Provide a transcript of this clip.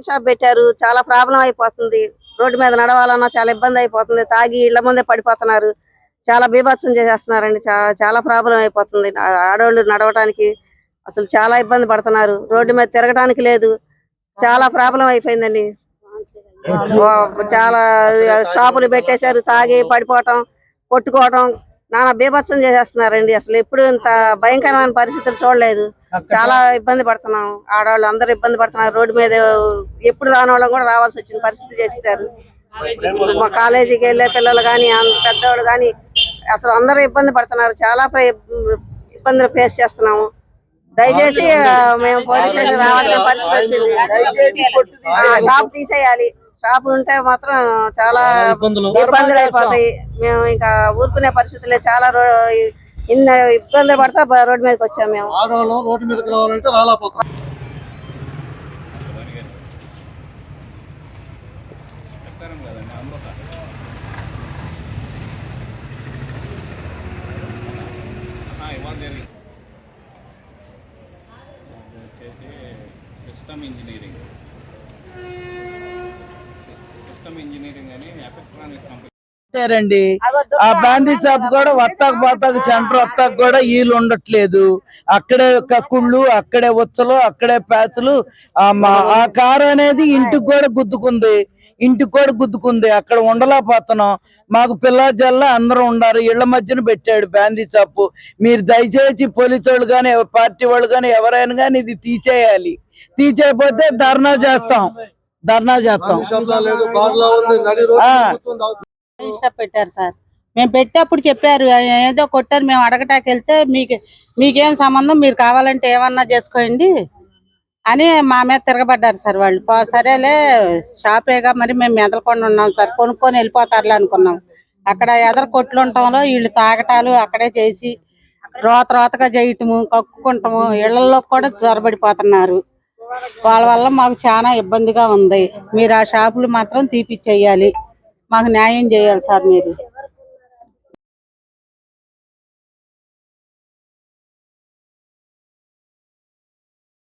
Shop పెట్టారు, చాలా problem అయిపోతుంది. రోడ్డు మీద నడవాలన్నా చాలా ఇబ్బంది అయిపోతుంది. తాగి ఇళ్ల ముందే పడిపోతున్నారు. చాలా బీభత్సం చేసేస్తున్నారండి. చాలా ప్రాబ్లం అయిపోతుంది. ఆడవాళ్ళు నడవటానికి అసలు చాలా ఇబ్బంది పడుతున్నారు. రోడ్డు మీద తిరగడానికి లేదు. చాలా ప్రాబ్లం అయిపోయిందండి. చాలా షాపులు పెట్టేశారు. తాగి పడిపోవటం, కొట్టుకోవటం, నానా బీభత్సం చేసేస్తున్నారండి. అసలు ఎప్పుడు ఇంత భయంకరమైన పరిస్థితులు చూడలేదు. చాలా ఇబ్బంది పడుతున్నాం. ఆడవాళ్ళు అందరూ ఇబ్బంది పడుతున్నారు. రోడ్డు మీద ఎప్పుడు రాని వాళ్ళం కూడా రావాల్సి వచ్చిన పరిస్థితి చేసేసారు. మా కాలేజీకి వెళ్ళే పిల్లలు కానీ పెద్దవాళ్ళు కానీ అసలు అందరూ ఇబ్బంది పడుతున్నారు. చాలా ఇబ్బందులు ఫేస్ చేస్తున్నాము. దయచేసి మేము పోలీస్ స్టేషన్ రావాల్సిన పరిస్థితి వచ్చింది. షాప్ తీసేయాలి. షాపు ఉంటే మాత్రం చాలా ఇబ్బందులు అయిపోతాయి. మేము ఇంకా ఊరుకునే పరిస్థితులే. చాలా ఇన్ని ఇబ్బందులు పడతా రోడ్డు మీదకి వచ్చాము. మేము రోడ్డు మీదకి రావాలంటే రాలేకపోతున్నాం. అండి ఆ బాందీ షాప్ కూడా వత్తాకు సెంటర్ వత్తాకు కూడా వీళ్ళు ఉండట్లేదు. అక్కడే కక్కుళ్ళు, అక్కడే ఉచ్చలు, అక్కడే ప్యాచులు. ఆ కారు అనేది ఇంటికి కూడా గుద్దుకుంది. అక్కడ ఉండలేకపోతున్నాం. మాకు పిల్ల జల్ల అందరూ ఉండారు. ఇళ్ల మధ్యన పెట్టాడు బాందీ షాపు. మీరు దయచేసి పోలీసు వాళ్ళు కానీ పార్టీ వాళ్ళు కానీ ఎవరైనా కానీ ఇది తీసేయాలి. తీసేయకపోతే ధర్నా చేస్తాం. పెట్టారు సార్. మేము పెట్టేప్పుడు చెప్పారు ఏదో కొట్టారు. మేము అడగటానికి వెళ్తే మీకేం సంబంధం, మీరు కావాలంటే ఏమన్నా చేసుకోండి అని మా మీద తిరగబడ్డారు సార్ వాళ్ళు. సరేలే షాపేగా మరి మేము మెదలకుండా ఉన్నాం సార్, కొనుక్కొని వెళ్ళిపోతారులే అనుకున్నాం. అక్కడ ఎదర కొట్లు ఉండటంలో వీళ్ళు తాగటాలు అక్కడే చేసి రోతగా చేయటము, కక్కుకుంటాము, ఇళ్లలో కూడా జ్వరబడిపోతున్నారు. వాళ్ళ వల్ల మాకు చాలా ఇబ్బందిగా ఉంది. మీరు ఆ షాపులు మాత్రం తీపిచ్చేయాలి. మాకు న్యాయం చేయాలి సార్ మీరు.